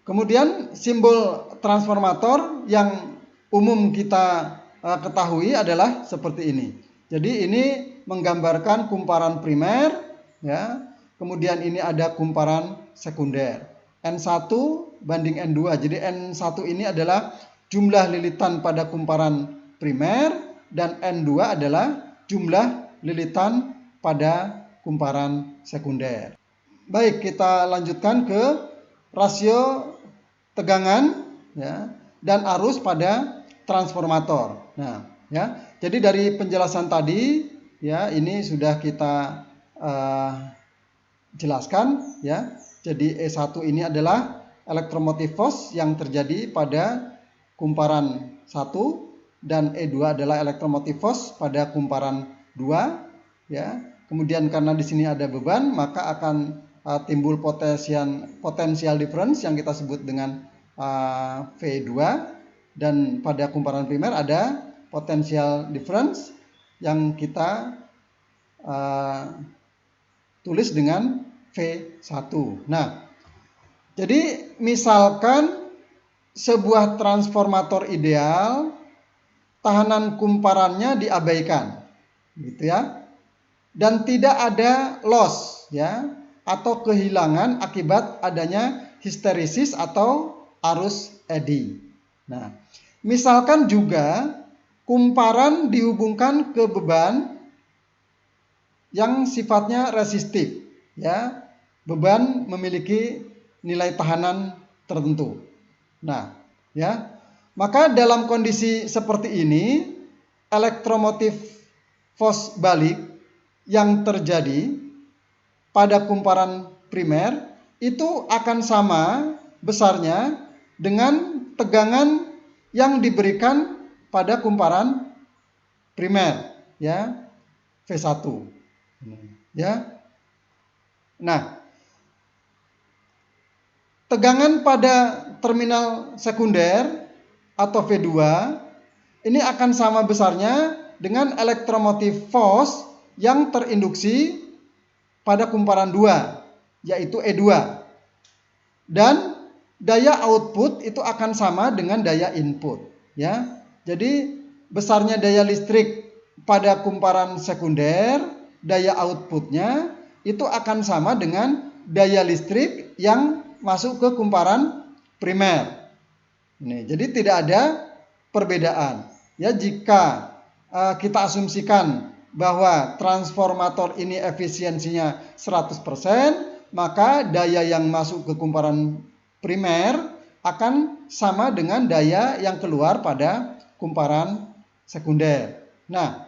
Kemudian simbol transformator yang umum kita ketahui adalah seperti ini. Jadi ini menggambarkan kumparan primer ya. Kemudian ini ada kumparan sekunder. N1 banding N2. Jadi N1 ini adalah jumlah lilitan pada kumparan primer dan N2 adalah jumlah lilitan pada kumparan sekunder. Baik, kita lanjutkan ke rasio tegangan ya, dan arus pada transformator. Nah, ya. Jadi dari penjelasan tadi ya ini sudah kita jelaskan ya. Jadi E1 ini adalah electromotive force yang terjadi pada kumparan 1 dan E2 adalah electromotive force pada kumparan 2 ya. Kemudian karena di sini ada beban, maka akan timbul potential difference yang kita sebut dengan V2, dan pada kumparan primer ada potential difference yang kita tulis dengan V1. Nah, jadi misalkan sebuah transformator ideal tahanan kumparannya diabaikan gitu ya. Dan tidak ada loss ya atau kehilangan akibat adanya histeresis atau arus eddy. Nah, misalkan juga kumparan dihubungkan ke beban yang sifatnya resistif ya. Beban memiliki nilai tahanan tertentu. Nah, ya. Maka dalam kondisi seperti ini electromotive force balik yang terjadi pada kumparan primer itu akan sama besarnya dengan tegangan yang diberikan pada kumparan primer ya V1 ya. Nah, tegangan pada terminal sekunder atau V2 ini akan sama besarnya dengan electromotive force yang terinduksi pada kumparan 2 yaitu E2. Dan daya output itu akan sama dengan daya input ya. Jadi besarnya daya listrik pada kumparan sekunder, daya outputnya itu akan sama dengan daya listrik yang masuk ke kumparan primer. Nih, jadi tidak ada perbedaan. Ya, jika kita asumsikan bahwa transformator ini efisiensinya 100%, maka daya yang masuk ke kumparan primer akan sama dengan daya yang keluar pada kumparan sekunder. Nah,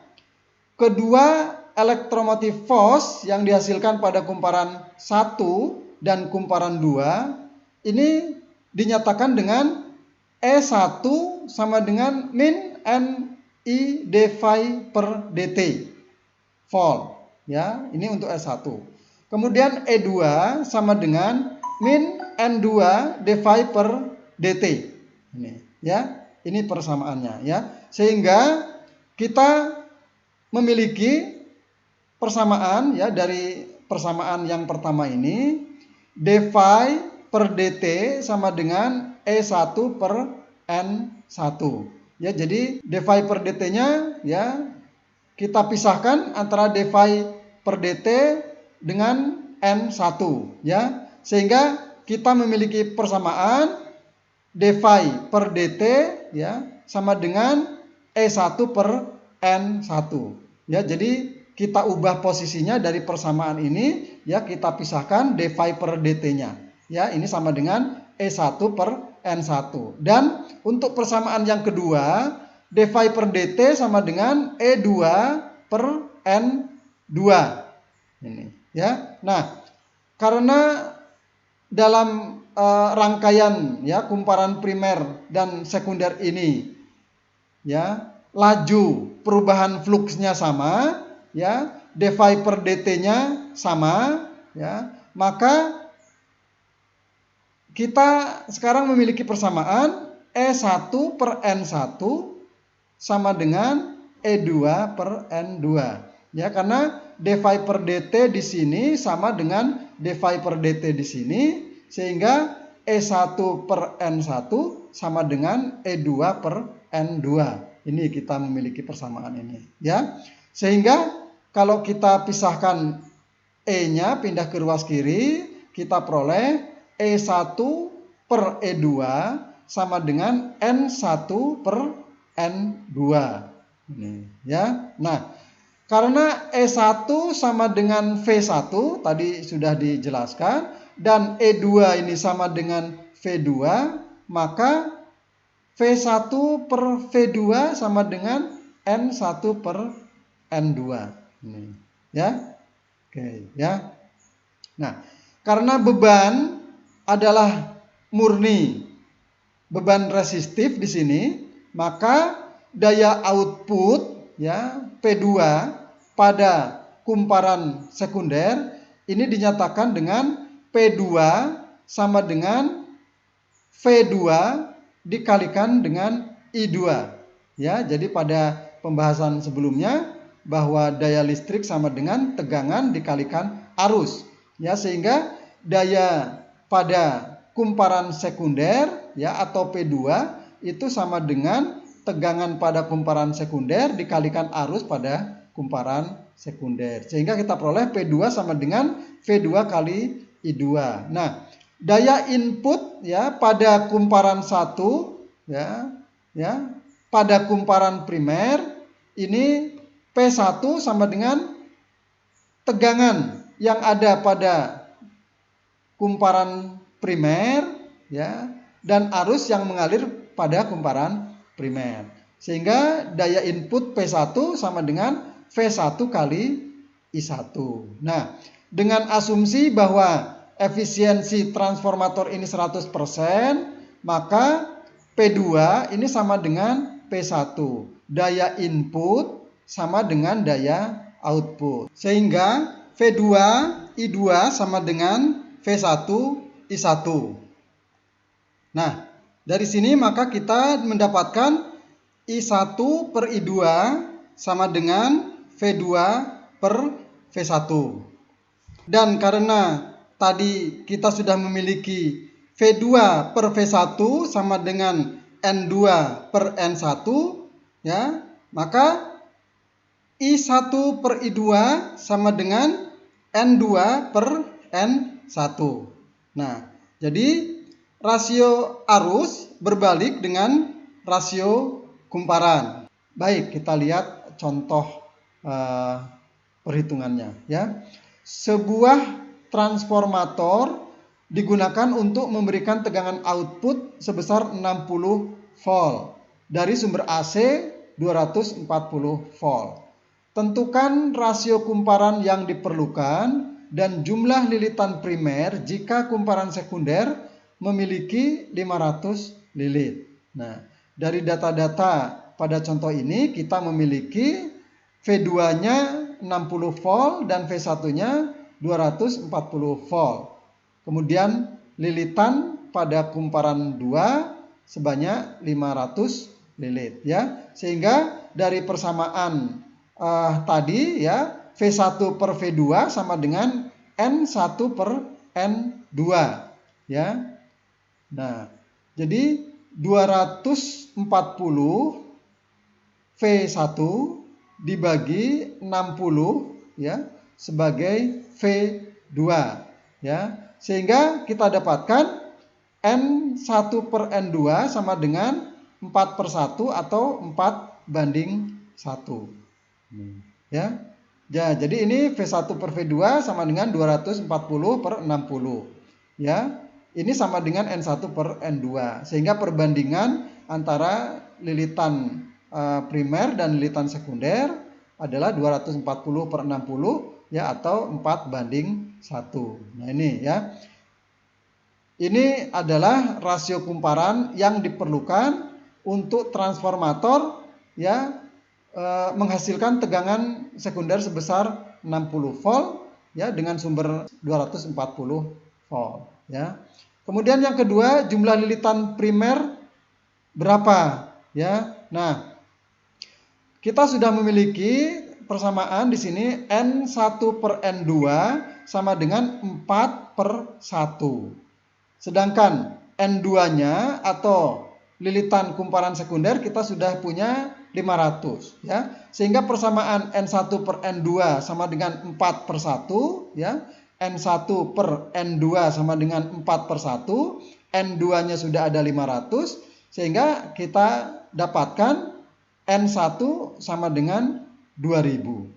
kedua electromotive force yang dihasilkan pada kumparan 1 dan kumparan 2 ini dinyatakan dengan E1 sama dengan min NI dφ per dt volt ya, ini untuk E1. Kemudian E2 sama dengan min N2 dφ per dt. Ini ya, ini persamaannya ya. Sehingga kita memiliki persamaan ya, dari persamaan yang pertama ini dφ per dt sama dengan E1 per N1 ya. Jadi dφ per dt-nya ya kita pisahkan antara dφ per dt dengan N1 ya, sehingga kita memiliki persamaan dφ per dt ya sama dengan E1 per N1 ya. Jadi kita ubah posisinya dari persamaan ini ya, kita pisahkan dφ per dt-nya ya, ini sama dengan E1 per N1. Dan untuk persamaan yang kedua, dφ per dt sama dengan E2 per N2 ini ya. Nah, karena dalam rangkaian ya kumparan primer dan sekunder ini ya, laju perubahan fluksnya sama ya, dφ per dt-nya sama ya, maka kita sekarang memiliki persamaan E1 per N1 sama dengan E2 per N2 ya, karena dφ per dt di sini sama dengan dφ per dt di sini, sehingga E1 per N1 sama dengan E2 per N2. Ini kita memiliki persamaan ini ya. Sehingga kalau kita pisahkan E-nya pindah ke ruas kiri, kita peroleh E1 per E2 sama dengan N1 per N2 ini ya. Nah, karena E1 sama dengan V1 tadi sudah dijelaskan dan E2 ini sama dengan V2, maka V1 per V2 sama dengan N1 per N2 ini ya. Oke ya. Nah, karena beban adalah murni beban resistif di sini, maka daya output ya P2 pada kumparan sekunder ini dinyatakan dengan P2 sama dengan V2 dikalikan dengan I2 ya. Jadi pada pembahasan sebelumnya bahwa daya listrik sama dengan tegangan dikalikan arus ya, sehingga daya pada kumparan sekunder ya atau P2 itu sama dengan tegangan pada kumparan sekunder dikalikan arus pada kumparan sekunder, sehingga kita peroleh P2 sama dengan V2 kali I2. Nah, daya input ya pada kumparan 1 ya pada kumparan primer ini P1 sama dengan tegangan yang ada pada kumparan primer ya dan arus yang mengalir pada kumparan primer, sehingga daya input P1 sama dengan V1 kali I1. Nah, dengan asumsi bahwa efisiensi transformator ini 100%, maka P2 ini sama dengan P1. Daya input sama dengan daya output, sehingga V2 I2 sama dengan V1 I1. Nah, dari sini maka kita mendapatkan I1 per I2 sama dengan V2 per V1. Dan karena tadi kita sudah memiliki V2 per V1 sama dengan N2 per N1 ya, maka I1 per I2 sama dengan N2 per N1. Nah, jadi rasio arus berbalik dengan rasio kumparan. Baik, kita lihat contoh perhitungannya ya. Sebuah transformator digunakan untuk memberikan tegangan output sebesar 60 volt dari sumber AC 240 volt. Tentukan rasio kumparan yang diperlukan dan jumlah lilitan primer jika kumparan sekunder memiliki 500 lilit. Nah, dari data-data pada contoh ini kita memiliki V2-nya 60 volt dan V1-nya 240 volt. Kemudian lilitan pada kumparan 2 sebanyak 500 lilit ya. Sehingga dari persamaan tadi ya, V1 per V2 sama dengan N1 per N2 ya. Nah, jadi 240 V1 dibagi 60 ya sebagai V2 ya. Sehingga kita dapatkan N1 per N2 sama dengan 4/1 atau 4:1 ya. Ya, jadi ini V1 per V2 sama dengan 240 per 60 ya. Ini sama dengan N1 per N2, sehingga perbandingan antara lilitan primer dan lilitan sekunder adalah 240 per 60 ya, atau 4:1. Nah ini ya, ini adalah rasio kumparan yang diperlukan untuk transformator ya, menghasilkan tegangan sekunder sebesar 60 volt ya, dengan sumber 240 volt ya. Kemudian yang kedua, jumlah lilitan primer berapa ya. Nah, kita sudah memiliki persamaan di sini N1 per N2 sama dengan 4/1. Sedangkan N2-nya atau lilitan kumparan sekunder kita sudah punya 500 ya. Sehingga persamaan N1 per N2 sama dengan 4/1 ya. N1 per N2 sama dengan 4/1. N2-nya sudah ada 500, sehingga kita dapatkan N1 sama dengan 2000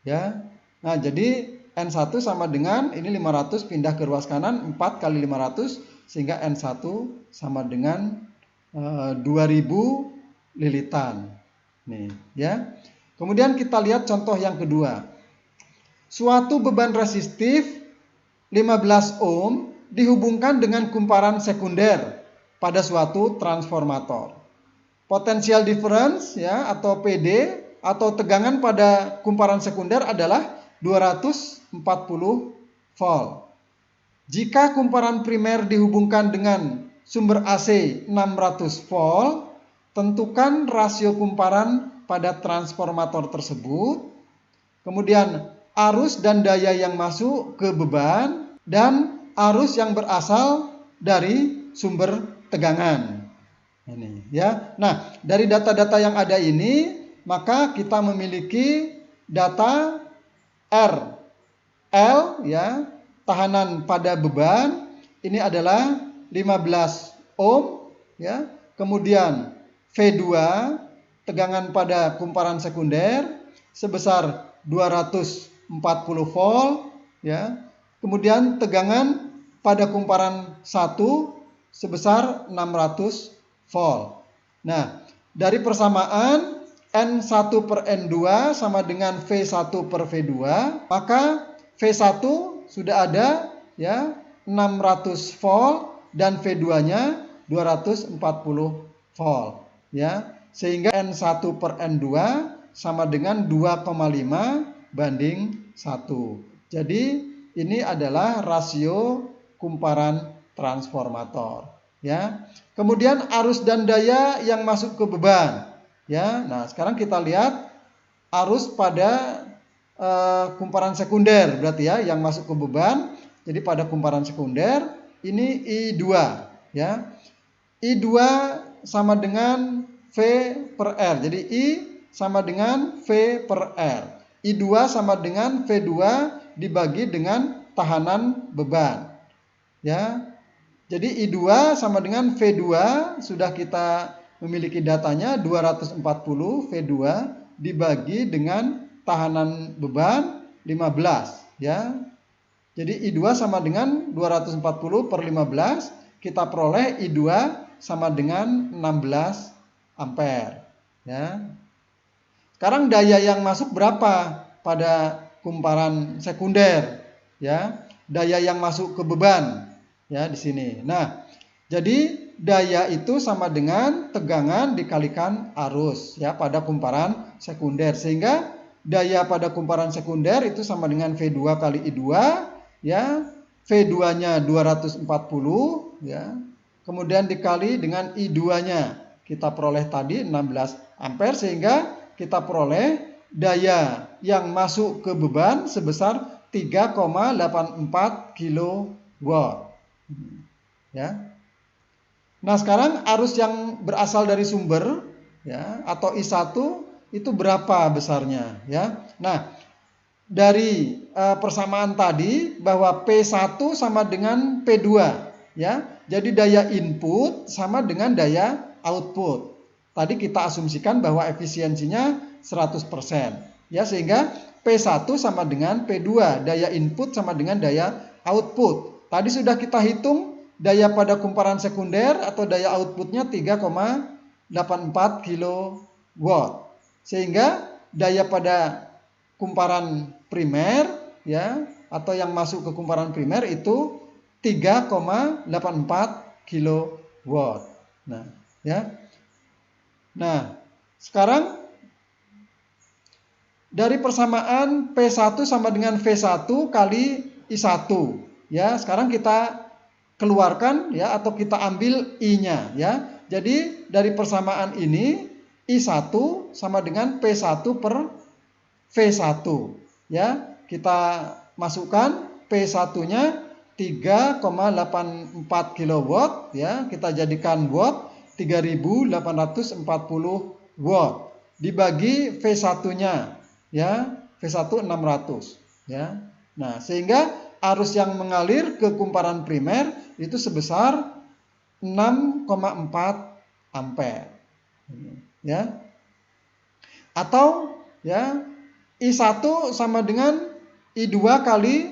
ya. Nah, jadi N1 sama dengan ini 500 pindah ke ruas kanan 4 kali 500, sehingga N1 sama dengan 2000 lilitan. Nih ya. Kemudian kita lihat contoh yang kedua. Suatu beban resistif 15 ohm dihubungkan dengan kumparan sekunder pada suatu transformator. Potential difference ya, atau PD atau tegangan pada kumparan sekunder adalah 240 volt. Jika kumparan primer dihubungkan dengan sumber AC 600 volt, tentukan rasio kumparan pada transformator tersebut. Kemudian arus dan daya yang masuk ke beban dan arus yang berasal dari sumber tegangan. Ini ya. Nah, dari data-data yang ada ini, maka kita memiliki data R, L ya, tahanan pada beban ini adalah 15 ohm ya. Kemudian V2 tegangan pada kumparan sekunder sebesar 240 volt ya. Kemudian tegangan pada kumparan 1 sebesar 600 volt. Nah, dari persamaan N1 per N2 sama dengan V1 per V2, maka V1 sudah ada ya 600 volt dan V2-nya 240 volt ya. Sehingga N1 per N2 sama dengan 2,5:1. Jadi ini adalah rasio kumparan transformator ya. Kemudian arus dan daya yang masuk ke beban ya. Nah, sekarang kita lihat arus pada kumparan sekunder berarti ya, yang masuk ke beban. Jadi pada kumparan sekunder ini I2 ya. I2 sama dengan V per R. Jadi I sama dengan V per R. I2 sama dengan V2 dibagi dengan tahanan beban ya. Jadi I2 sama dengan V2 sudah kita memiliki datanya 240 V2 dibagi dengan tahanan beban 15 ya. Jadi I2 sama dengan 240 per 15, kita peroleh I2 sama dengan 16 ampere ya. Sekarang daya yang masuk berapa pada kumparan sekunder ya? Daya yang masuk ke beban ya di sini. Nah, jadi daya itu sama dengan tegangan dikalikan arus ya pada kumparan sekunder, sehingga daya pada kumparan sekunder itu sama dengan V2 kali I2 ya. V2-nya 240 ya. Kemudian dikali dengan I2-nya kita peroleh tadi 16 ampere, sehingga kita peroleh daya yang masuk ke beban sebesar 3,84 kilowatt ya. Nah, sekarang arus yang berasal dari sumber ya atau I1 itu berapa besarnya ya. Nah, dari persamaan tadi bahwa P1 sama dengan P2 ya. Jadi daya input sama dengan daya output. Tadi kita asumsikan bahwa efisiensinya 100% ya, sehingga P1 sama dengan P2, daya input sama dengan daya output. Tadi sudah kita hitung daya pada kumparan sekunder atau daya outputnya 3,84 kilowatt. Sehingga daya pada kumparan primer ya atau yang masuk ke kumparan primer itu 3,84 kilowatt. Nah, ya. Nah, sekarang dari persamaan P1 sama dengan V1 kali I1 ya. Sekarang kita keluarkan ya atau kita ambil I-nya ya. Jadi dari persamaan ini I1 sama dengan P1 per V1 ya. Kita masukkan P1-nya 3,84 kilowatt ya, kita jadikan watt 3840 watt dibagi V1-nya ya, V1 600 ya. Nah, sehingga arus yang mengalir ke kumparan primer itu sebesar 6,4 ampere ya. Atau ya I1 sama dengan I2 kali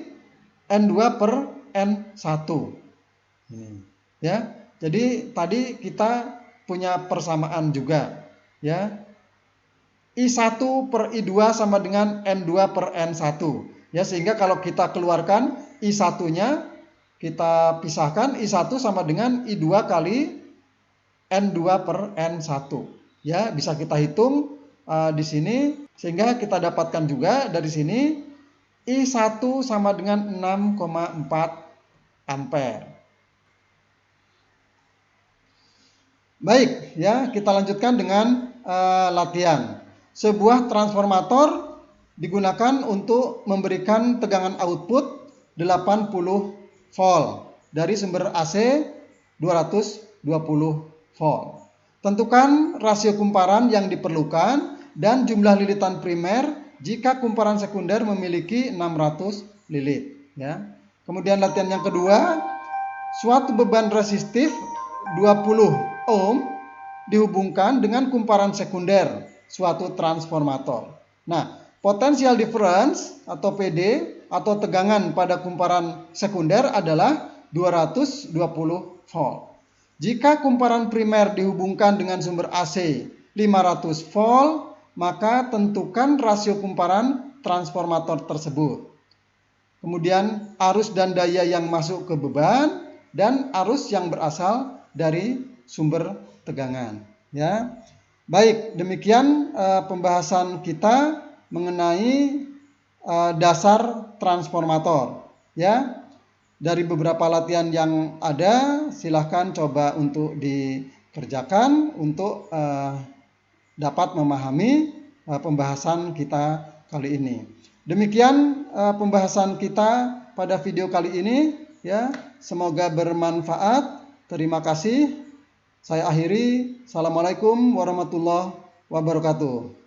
N2 per N1 ya. Jadi tadi kita punya persamaan juga ya. I1 per I2 sama dengan N2 per N1 ya, sehingga kalau kita keluarkan I1-nya kita pisahkan, I1 sama dengan I2 kali N2 per N1 ya, bisa kita hitung di sini, sehingga kita dapatkan juga dari sini I1 sama dengan 6,4 ampere. Baik ya, kita lanjutkan dengan latihan. Sebuah transformator digunakan untuk memberikan tegangan output 80 volt dari sumber AC 220 volt. Tentukan rasio kumparan yang diperlukan dan jumlah lilitan primer jika kumparan sekunder memiliki 600 lilit ya. Kemudian latihan yang kedua, suatu beban resistif 20 ohm dihubungkan dengan kumparan sekunder suatu transformator. Nah, potential difference atau PD atau tegangan pada kumparan sekunder adalah 220 volt. Jika kumparan primer dihubungkan dengan sumber AC 500 volt, maka tentukan rasio kumparan transformator tersebut. Kemudian arus dan daya yang masuk ke beban dan arus yang berasal dari sumber tegangan ya. Baik, demikian pembahasan kita mengenai dasar transformator ya. Dari beberapa latihan yang ada, silahkan coba untuk dikerjakan untuk dapat memahami pembahasan kita kali ini. Demikian pembahasan kita pada video kali ini ya. Semoga bermanfaat. Terima kasih. Saya akhiri. Assalamualaikum warahmatullahi wabarakatuh.